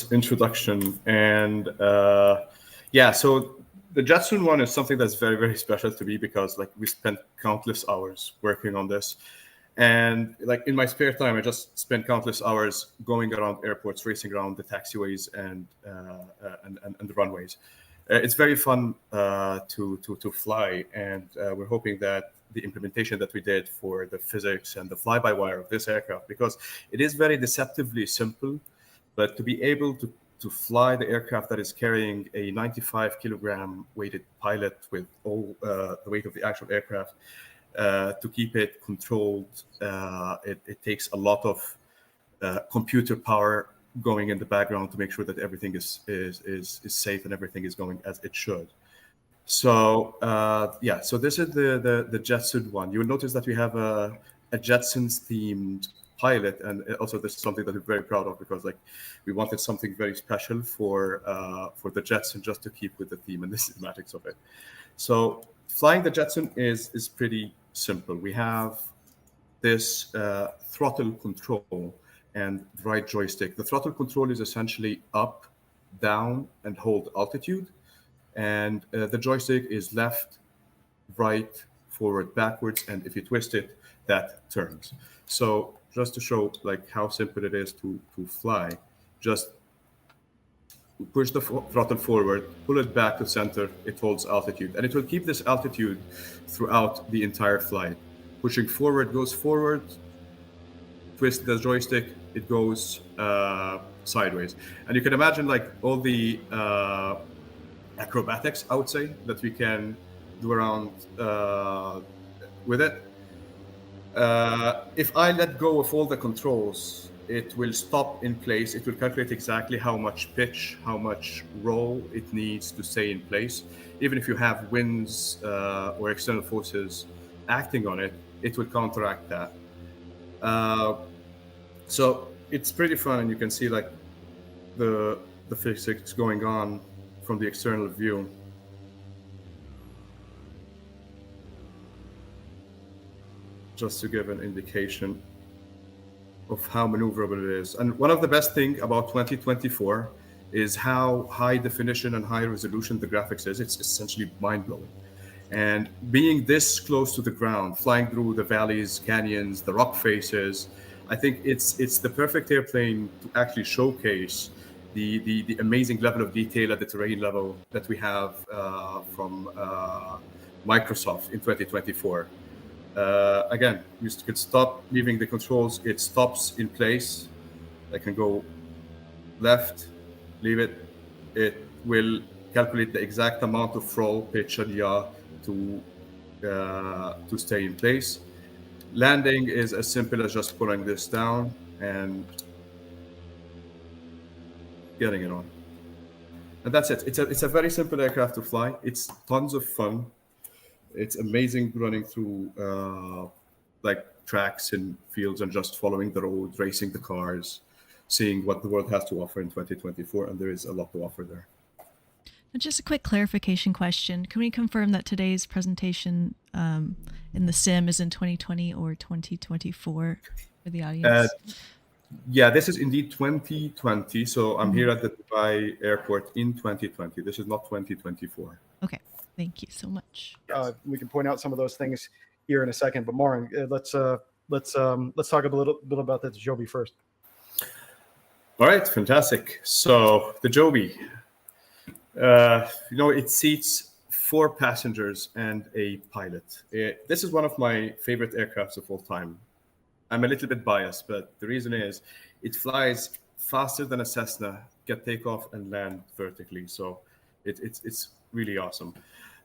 this introduction. And yeah, so the Jetson one is something that's very, very special to me because like we spent countless hours working on this. And like in my spare time, I just spend countless hours going around airports, racing around the taxiways and the runways. It's very fun to fly, and we're hoping that the implementation that we did for the physics and the fly-by-wire of this aircraft, because it is very deceptively simple, but to be able to fly the aircraft that is carrying a 95 kilogram weighted pilot with all the weight of the actual aircraft, to keep it controlled, it takes a lot of computer power going in the background to make sure that everything is safe and everything is going as it should. So yeah, so this is the Jetson one. You will notice that we have a Jetsons themed pilot, and also this is something that we're very proud of because like we wanted something very special for the Jetson just to keep with the theme and the cinematics of it. So flying the Jetson is pretty simple. We have this throttle control and right joystick. The throttle control is essentially up, down, and hold altitude. And the joystick is left, right, forward, backwards. And if you twist it, that turns. So just to show like how simple it is to fly, just push the throttle forward, pull it back to center, it holds altitude. And it will keep this altitude throughout the entire flight. Pushing forward goes forward, twist the joystick, it goes sideways. And you can imagine like all the acrobatics, I would say, that we can do around with it. If I let go of all the controls, it will stop in place. It will calculate exactly how much pitch, how much roll it needs to stay in place. Even if you have winds or external forces acting on it, it will counteract that. So it's pretty fun, and you can see like the physics going on from the external view. Just to give an indication of how maneuverable it is. And one of the best things about 2024 is how high definition and high resolution the graphics is. It's essentially mind-blowing. And being this close to the ground, flying through the valleys, canyons, the rock faces, I think it's the perfect airplane to actually showcase the amazing level of detail at the terrain level that we have from Microsoft in 2024. Again, you could stop leaving the controls. It stops in place. I can go left, leave it. It will calculate the exact amount of roll, pitch, and yaw to stay in place. Landing is as simple as just pulling this down and getting it on. And that's it. It's a very simple aircraft to fly. It's tons of fun. It's amazing running through like tracks and fields and just following the road, racing the cars, seeing what the world has to offer in 2024. And there is a lot to offer there. And just a quick clarification question. Can we confirm that today's presentation in the sim is in 2020 or 2024 for the audience? Yeah, this is indeed 2020. So I'm here at the Dubai airport in 2020. This is not 2024. Okay. Thank you so much. We can point out some of those things here in a second, but Marwan, let's talk a little bit about the Joby first. All right, fantastic. So the Joby, it seats 4 passengers and a pilot. This is one of my favorite aircrafts of all time. I'm a little bit biased, but the reason is it flies faster than a Cessna, can take off and land vertically. So it's really awesome.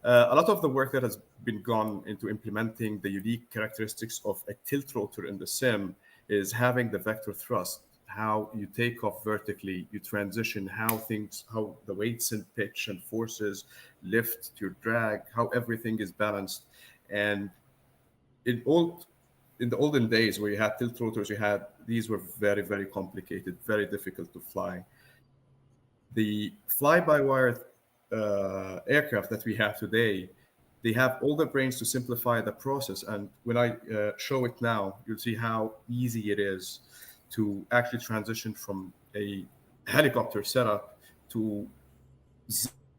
A lot of the work that has been gone into implementing the unique characteristics of a tilt rotor in the sim is having the vector thrust, how you take off vertically, you transition, how the weights and pitch and forces lift your drag, how everything is balanced. And in the olden days where you had tilt rotors, these were very, very complicated, very difficult to fly. The fly-by-wire aircraft that we have today, they have all the brains to simplify the process. And when I show it now, you'll see how easy it is to actually transition from a helicopter setup to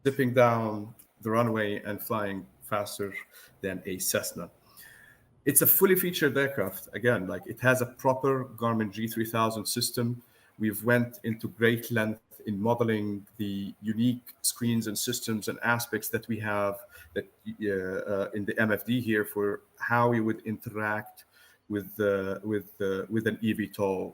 zipping down the runway and flying faster than a Cessna. It's a fully featured aircraft. Again, like it has a proper Garmin G3000 system. We've went into great length in modeling the unique screens and systems and aspects that we have that in the MFD here for how you would interact with an eVTOL,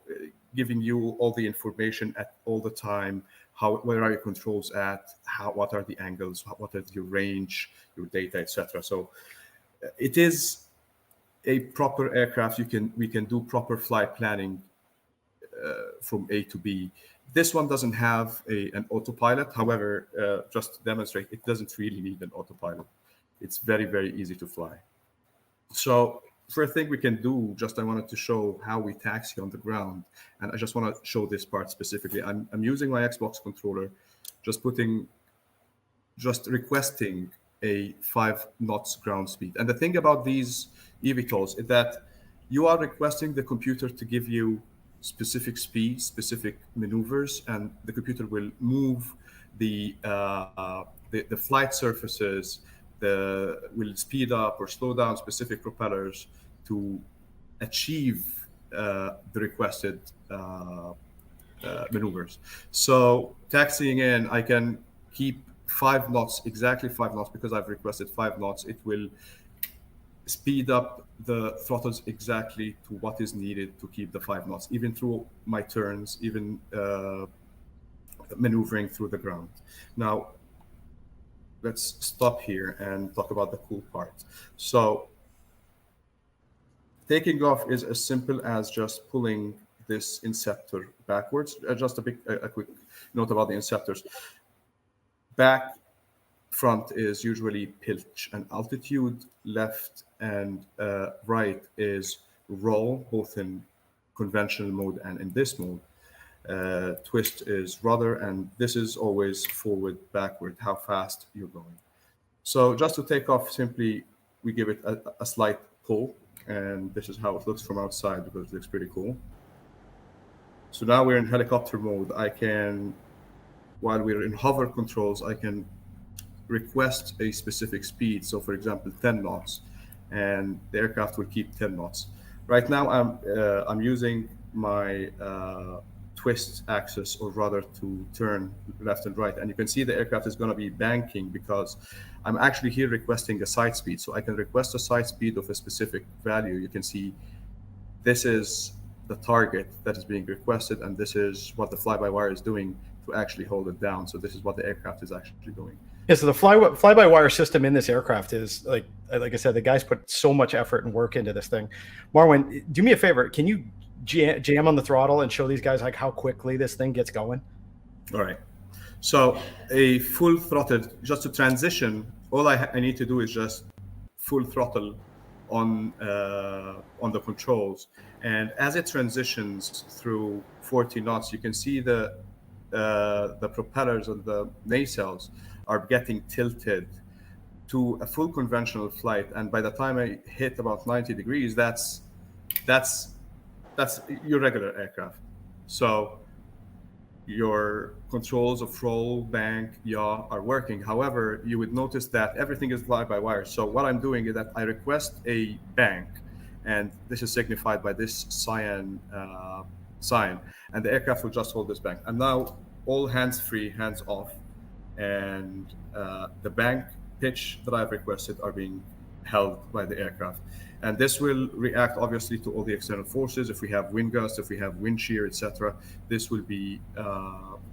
giving you all the information at all the time. Where are your controls at? What are the angles? What is your range, your data, etc. So it is a proper aircraft. We can do proper flight planning from A to B. This one doesn't have an autopilot. However, just to demonstrate, it doesn't really need an autopilot. It's very, very easy to fly. So first thing we can do, I wanted to show how we taxi on the ground. And I just want to show this part specifically. I'm using my Xbox controller, just requesting a 5 knots ground speed. And the thing about these eVTOLs is that you are requesting the computer to give you specific speeds, specific maneuvers, and the computer will move the flight surfaces, will speed up or slow down specific propellers to achieve the requested maneuvers. So taxiing in, I can keep 5 knots, exactly 5 knots, because I've requested 5 knots. It will speed up the throttles exactly to what is needed to keep the 5 knots, even through my turns, even maneuvering through the ground. Now, let's stop here and talk about the cool part. So taking off is as simple as just pulling this inceptor backwards. Just a quick note about the inceptors. Back front is usually pitch and altitude. Left and right is roll, both in conventional mode and in this mode. Twist is rudder, and this is always forward, backward, how fast you're going. So just to take off, simply we give it a slight pull, and this is how it looks from outside because it looks pretty cool. So now we're in helicopter mode. While we're in hover controls, I can request a specific speed. So for example, 10 knots, and the aircraft will keep 10 knots. Right now I'm using my twist axis or rudder to turn left and right. And you can see the aircraft is going to be banking because I'm actually here requesting a side speed. So I can request a side speed of a specific value. You can see this is the target that is being requested, and this is what the fly-by-wire is doing to actually hold it down. So this is what the aircraft is actually doing. Yeah, so the fly-by-wire system in this aircraft is, like I said, the guys put so much effort and work into this thing. Marwan, do me a favor. Can you jam on the throttle and show these guys like how quickly this thing gets going? All right. So a full throttled, just to transition, all I need to do is just full throttle on the controls. And as it transitions through 40 knots, you can see the propellers and the nacelles are getting tilted to a full conventional flight. And by the time I hit about 90 degrees, that's your regular aircraft. So your controls of roll, bank, yaw are working. However, you would notice that everything is fly-by-wire. So what I'm doing is that I request a bank, and this is signified by this cyan sign, and the aircraft will just hold this bank. And now all hands-free, hands-off, and the bank pitch that I've requested are being held by the aircraft. And this will react obviously to all the external forces. If we have wind gusts, if we have wind shear, etc., this will be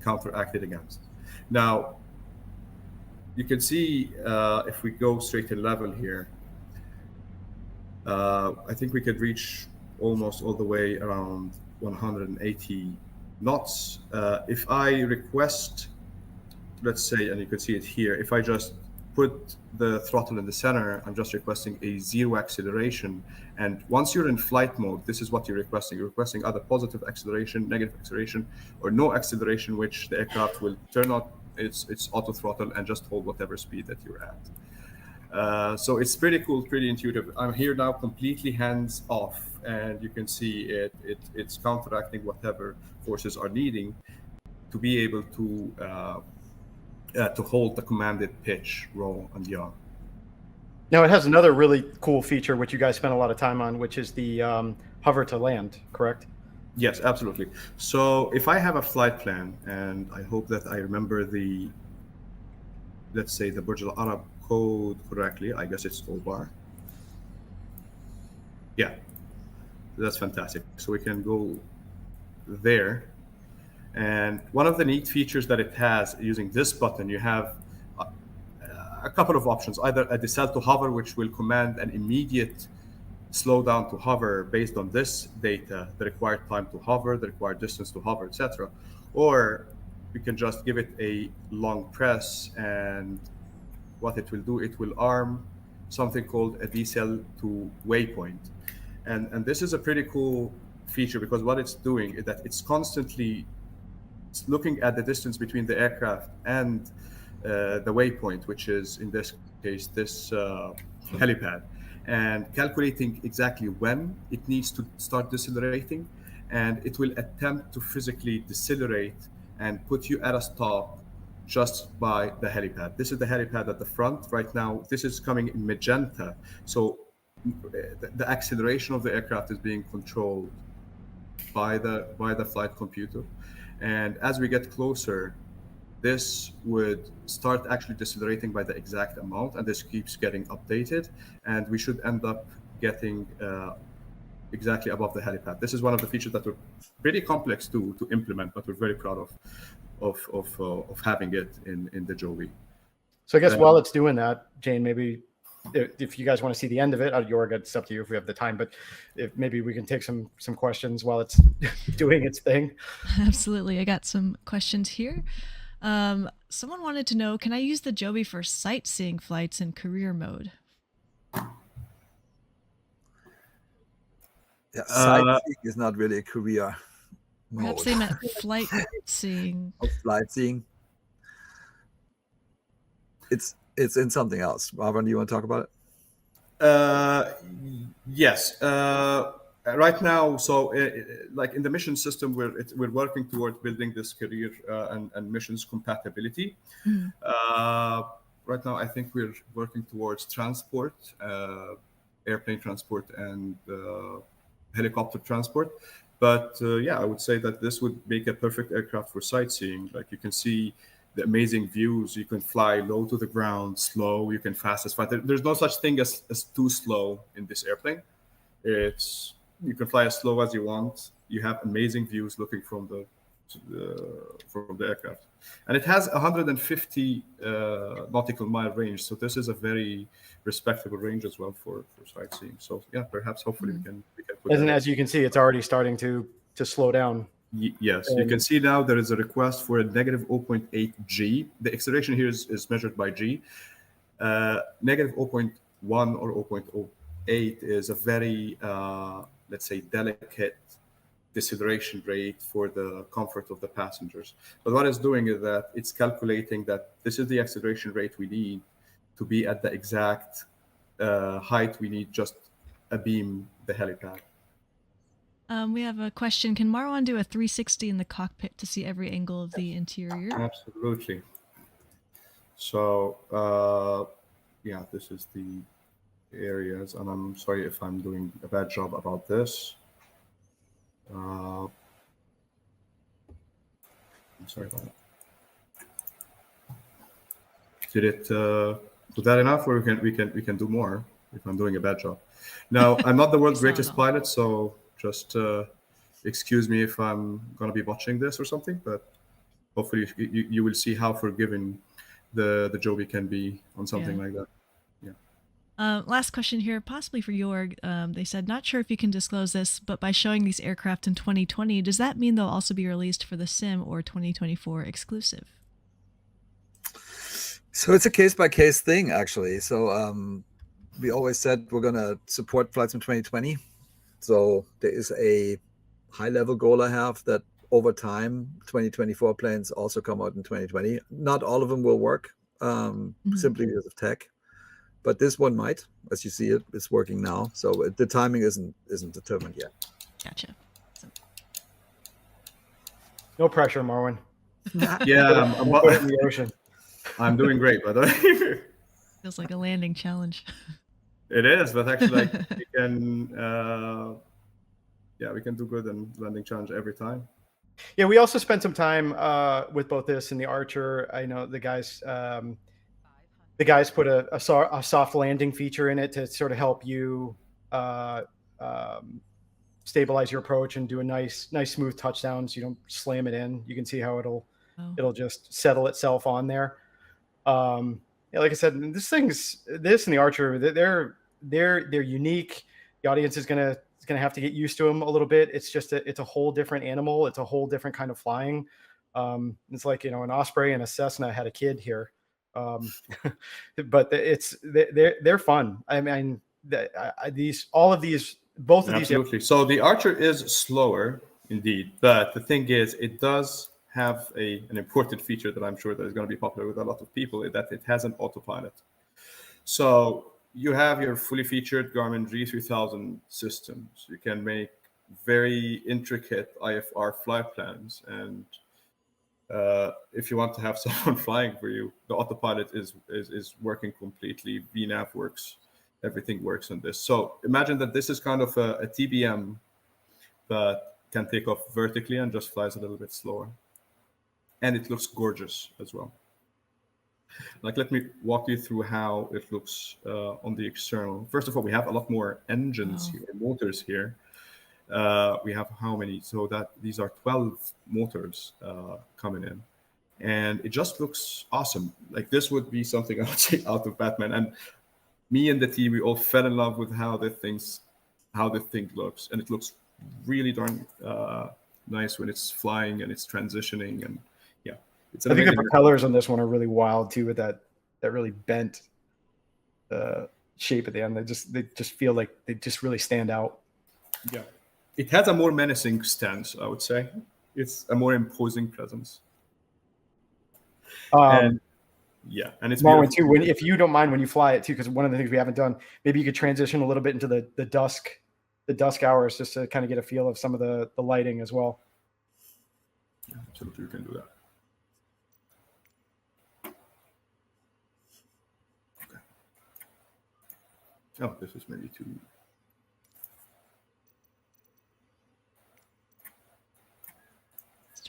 counteracted against. Now, you can see if we go straight and level here, I think we could reach almost all the way around 180 knots. If I request, let's say, and you can see it here, if I just put the throttle in the center, I'm just requesting a 0 acceleration. And once you're in flight mode, this is what you're requesting. You're requesting either positive acceleration, negative acceleration, or no acceleration, which the aircraft will turn on its auto throttle and just hold whatever speed that you're at. So it's pretty cool, pretty intuitive. I'm here now completely hands off, and you can see it's counteracting whatever forces are needing. to be able to hold the commanded pitch, roll, and yaw. Now it has another really cool feature, which you guys spent a lot of time on, which is the hover to land, correct? Yes, absolutely. So if I have a flight plan, and I hope that I remember the, let's say, the Burj Al Arab code correctly, I guess it's OBAR. Yeah, that's fantastic. So we can go there. And one of the neat features that it has, using this button, you have a couple of options, either a decel to hover, which will command an immediate slow down to hover based on this data, the required time to hover, the required distance to hover, etc. Or we can just give it a long press, and what it will do, it will arm something called a decel to waypoint. And this is a pretty cool feature, because what it's doing is that it's constantly looking at the distance between the aircraft and the waypoint, which is in this case this helipad, and calculating exactly when it needs to start decelerating, and it will attempt to physically decelerate and put you at a stop just by the helipad. This is the helipad at the front right now. This is coming in magenta, so the acceleration of the aircraft is being controlled by the flight computer. And as we get closer, this would start actually decelerating by the exact amount, and this keeps getting updated, and we should end up getting exactly above the helipad. This is one of the features that were pretty complex to implement, but we're very proud of having it in the Joby. So I guess while it's doing that, Jayne, maybe if you guys want to see the end of it, Jorg, it's up to you if we have the time, but if maybe we can take some questions while it's doing its thing. Absolutely. I got some questions here. Someone wanted to know, can I use the Joby for sightseeing flights in career mode? Yeah, sightseeing is not really a career mode. Perhaps they meant flight seeing. Oh, flight seeing. It's in something else. Marwan, do you want to talk about it? Yes. Right now, so like in the mission system, we're working towards building this career and missions compatibility. Mm-hmm. Right now, I think we're working towards transport, airplane transport, and helicopter transport. But yeah, I would say that this would make a perfect aircraft for sightseeing. Like, you can see the amazing views. You can fly low to the ground, slow. You can fastest fly. There's no such thing as too slow in this airplane. You can fly as slow as you want. You have amazing views looking from the aircraft, and it has 150 nautical mile range. So this is a very respectable range as well for sightseeing. So yeah, perhaps hopefully we can put and as you can see, it's already starting to slow down. Yes, you can see now there is a request for a negative 0.8 G. The acceleration here is measured by G. Negative 0.1 or 0.08 is a very let's say delicate deceleration rate for the comfort of the passengers. But what it's doing is that it's calculating that this is the acceleration rate we need to be at the exact height we need just abeam the helipad. We have a question. Can Marwan do a 360 in the cockpit to see every angle of the interior? Absolutely. So yeah, this is the areas, and I'm sorry if I'm doing a bad job about this. I'm sorry about that. Did it was that enough, or we can do more if I'm doing a bad job? Now, I'm not the world's greatest pilot, so just excuse me if I'm going to be watching this or something, but hopefully you will see how forgiving the Joby can be on something like that. Last question here, possibly for Jorg. They said, not sure if you can disclose this, but by showing these aircraft in 2020, does that mean they'll also be released for the sim or 2024 exclusive? So it's a case-by-case thing, actually. So we always said we're going to support flights in 2020. So there is a high-level goal I have that over time, 2024 planes also come out in 2020. Not all of them will work simply because of tech. But this one might, as you see it's working now. So the timing isn't determined yet. Gotcha. No pressure, Marwan. Yeah, Put it in the ocean. I'm doing great, by the way. Feels like a landing challenge. It is, but actually, like we can, we can do good in landing challenge every time. Yeah, we also spent some time with both this and the Archer. I know the guys put a soft landing feature in it to sort of help you stabilize your approach and do a nice smooth touchdown, so you don't slam it in. You can see how it'll just settle itself on there. Yeah, like I said, this and the Archer, they're unique. The audience is gonna have to get used to them a little bit. It's just it's a whole different animal. It's a whole different kind of flying. It's like, you know, an Osprey and a Cessna had a kid here. But they're fun. I mean, both of these. Absolutely. So the Archer is slower indeed, but the thing is, it does have an important feature that I'm sure that is going to be popular with a lot of people, is that it has an autopilot. So you have your fully featured Garmin G3000 systems. You can make very intricate IFR flight plans, and if you want to have someone flying for you, the autopilot is working completely. VNAV works. Everything works on this. So imagine that this is kind of a TBM that can take off vertically and just flies a little bit slower. And it looks gorgeous as well. Like, let me walk you through how it looks on the external. First of all, we have a lot more engines here, motors here. We have how many? So that these are 12 motors coming in. And it just looks awesome. Like, this would be something I would say out of Batman. And me and the team, we all fell in love with how the thing looks, and it looks really darn nice when it's flying and it's transitioning, and yeah, it's. I think the propellers on this one are really wild too, with that really bent shape at the end. They just feel like they just really stand out. Yeah, it has a more menacing stance, I would say. It's a more imposing presence. Yeah, and it's Marwan too. If you don't mind when you fly it too, because one of the things we haven't done, maybe you could transition a little bit into the dusk hours, just to kind of get a feel of some of the lighting as well. Yeah, absolutely, you can do that. Okay. Oh, this is maybe too.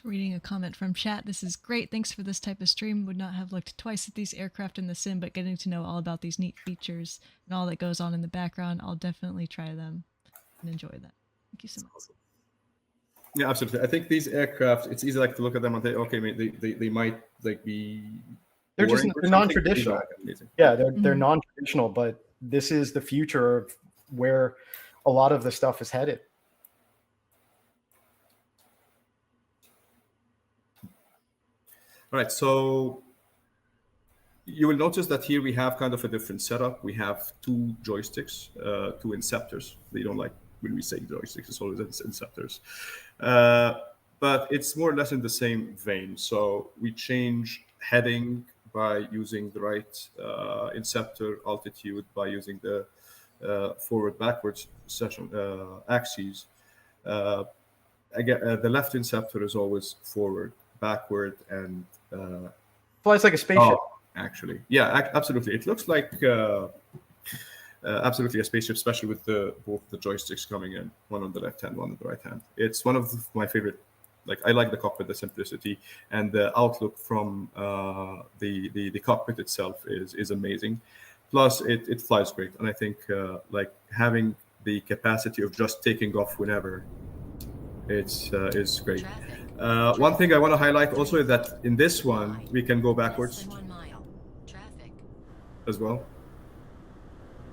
Reading a comment from chat. This is great. Thanks for this type of stream. Would not have looked twice at these aircraft in the sim, but getting to know all about these neat features and all that goes on in the background, I'll definitely try them and enjoy that. Thank you so much. Yeah, absolutely. I think these aircraft, it's easy like to look at them and say, okay, they might like be. They're non-traditional. Yeah, they're non-traditional, but this is the future of where a lot of the stuff is headed. All right, so you will notice that here we have kind of a different setup. We have two joysticks, two inceptors. They don't like when we say joysticks, it's always inceptors. But it's more or less in the same vein. So we change heading by using the right inceptor, altitude by using the forward-backwards axes. Again, the left inceptor is always forward, backward, and flies like a spaceship. Actually, yeah, absolutely. It looks like absolutely a spaceship, especially with both the joysticks coming in, one on the left hand, one on the right hand. It's one of my favorite. Like, I like the cockpit, the simplicity, and the outlook from the cockpit itself is amazing. Plus, it flies great, and I think like having the capacity of just taking off whenever is great. One thing I want to highlight also is that in this one we can go backwards as well.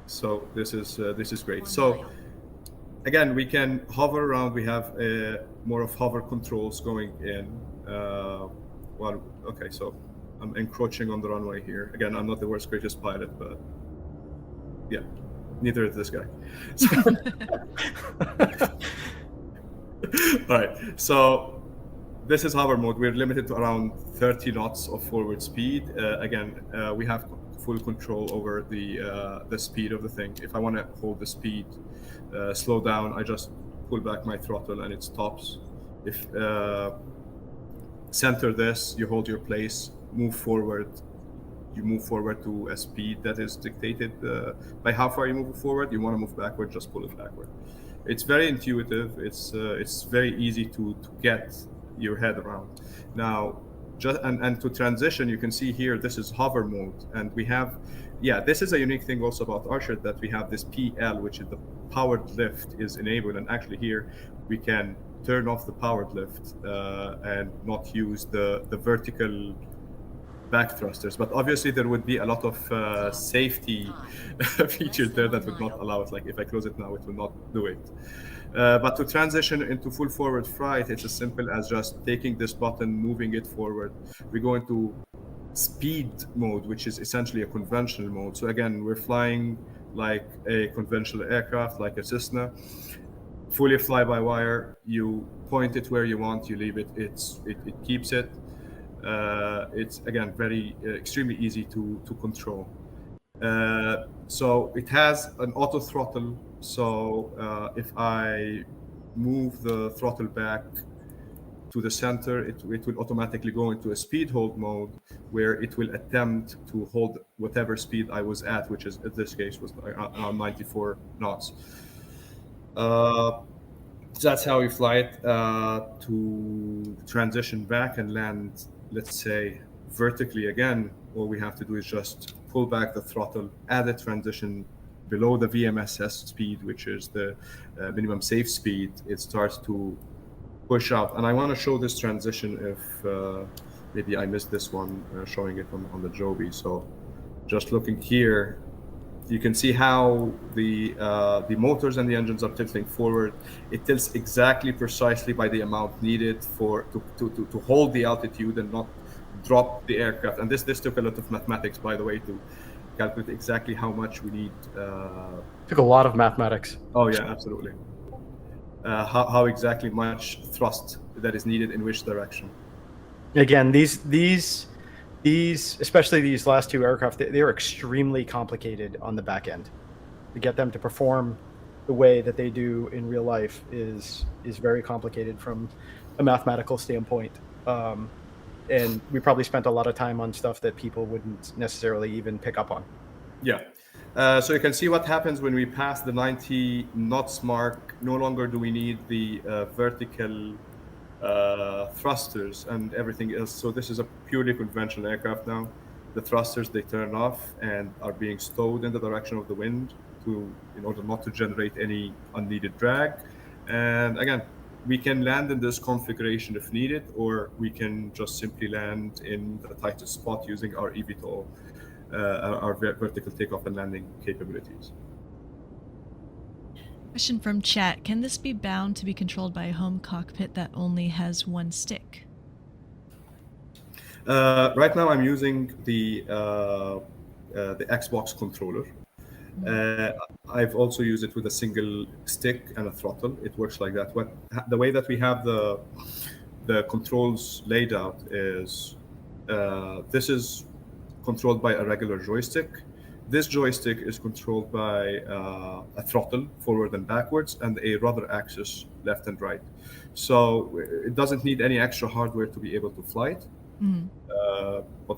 So this is great. So again, we can hover around. We have more of hover controls going in. Well, okay, so I'm encroaching on the runway here. Again, I'm not the world's greatest pilot, but yeah, neither is this guy. So, all right, so this is hover mode. We're limited to around 30 knots of forward speed. Again, we have full control over the speed of the thing. If I want to hold the speed, slow down, I just pull back my throttle and it stops. If center this, you hold your place, move forward. You move forward to a speed that is dictated by how far you move forward. You want to move backward, just pull it backward. It's very intuitive. It's very easy to get your head around. Now, and to transition, you can see here, this is hover mode. And we have, this is a unique thing also about Archer, that we have this PL, which is the powered lift is enabled. And actually here, we can turn off the powered lift and not use the vertical back thrusters, but obviously there would be a lot of safety features there that would not allow it. Like if I close it now, it will not do it. But to transition into full forward flight, it's as simple as just taking this button, moving it forward. We go into speed mode, which is essentially a conventional mode. So again, we're flying like a conventional aircraft, like a Cessna, fully fly-by-wire. You point it where you want, you leave it, it keeps it. It's again extremely easy to control. So it has an auto throttle. So if I move the throttle back to the center, it will automatically go into a speed hold mode, where it will attempt to hold whatever speed I was at, which is in this case was 94 knots. So that's how we fly it. To transition back and land, let's say, vertically again, all we have to do is just pull back the throttle, add a transition below the VMSS speed, which is the minimum safe speed. It starts to push out. And I want to show this transition if maybe I missed this one, showing it on the Joby. So just looking here, you can see how the motors and the engines are tilting forward. It tilts exactly precisely by the amount needed to hold the altitude and not drop the aircraft. And this took a lot of mathematics, by the way, to calculate exactly how much we need. Took a lot of mathematics. Oh yeah, absolutely. How exactly much thrust that is needed in which direction. Again, these especially these last two aircraft, they're extremely complicated on the back end. To get them to perform the way that they do in real life is very complicated from a mathematical standpoint. And we probably spent a lot of time on stuff that people wouldn't necessarily even pick up on. Yeah. So you can see what happens when we pass the 90 knots mark. No longer do we need the vertical thrusters and everything else. So this is a purely conventional aircraft now. The thrusters, they turn off and are being stowed in the direction of the wind in order not to generate any unneeded drag. And again, we can land in this configuration if needed, or we can just simply land in the tightest spot using our eVTOL, our vertical takeoff and landing capabilities. Question from chat. Can this be bound to be controlled by a home cockpit that only has one stick? Right now I'm using the Xbox controller. I've also used it with a single stick and a throttle. It works like that. The way that we have the controls laid out is this is controlled by a regular joystick. This joystick is controlled by a throttle forward and backwards and a rudder axis left and right. So it doesn't need any extra hardware to be able to fly it. And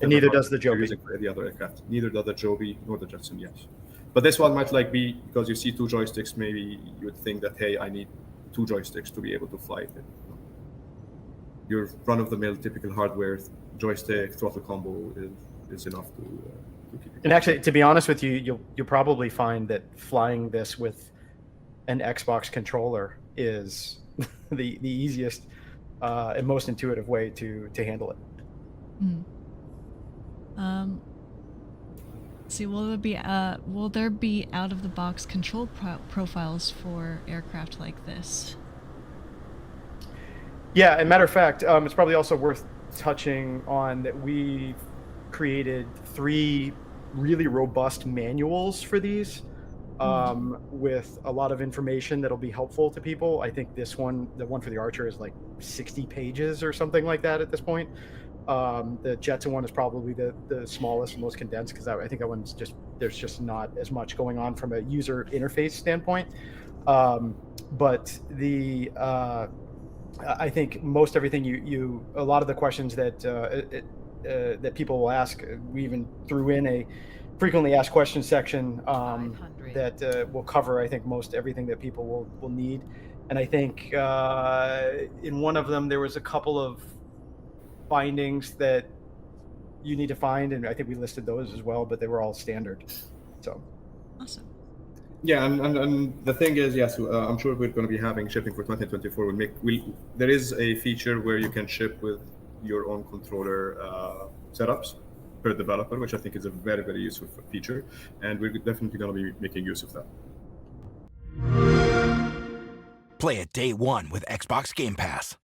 neither does the Joby. Using for the other aircraft. Neither does the Joby nor the Jetson, yes. But this one might be, because you see two joysticks, maybe you would think that, hey, I need two joysticks to be able to fly it. Your run-of-the-mill typical hardware joystick throttle combo is enough to keep it. And actually, to be honest with you, you'll probably find that flying this with an Xbox controller is the easiest and most intuitive way to handle it. See, will there be out-of-the-box control profiles for aircraft like this? Yeah, and matter of fact, it's probably also worth touching on that we created 3 really robust manuals for these, with a lot of information that'll be helpful to people. I think the one for the Archer, is like 60 pages or something like that at this point. The Jetson one is probably the smallest and most condensed, because I think that one's there's just not as much going on from a user interface standpoint. But I think most everything a lot of the questions that that people will ask, we even threw in a frequently asked questions section that will cover, I think, most everything that people will need. And I think in one of them there was a couple of findings that you need to find, and I think we listed those as well, but they were all standard. So Awesome. Yeah, and the thing is, yes, I'm sure we're going to be having shipping for 2024. There is a feature where you can ship with your own controller setups per developer, which I think is a very, very useful feature, and we're definitely going to be making use of that. Play it day one with Xbox Game Pass.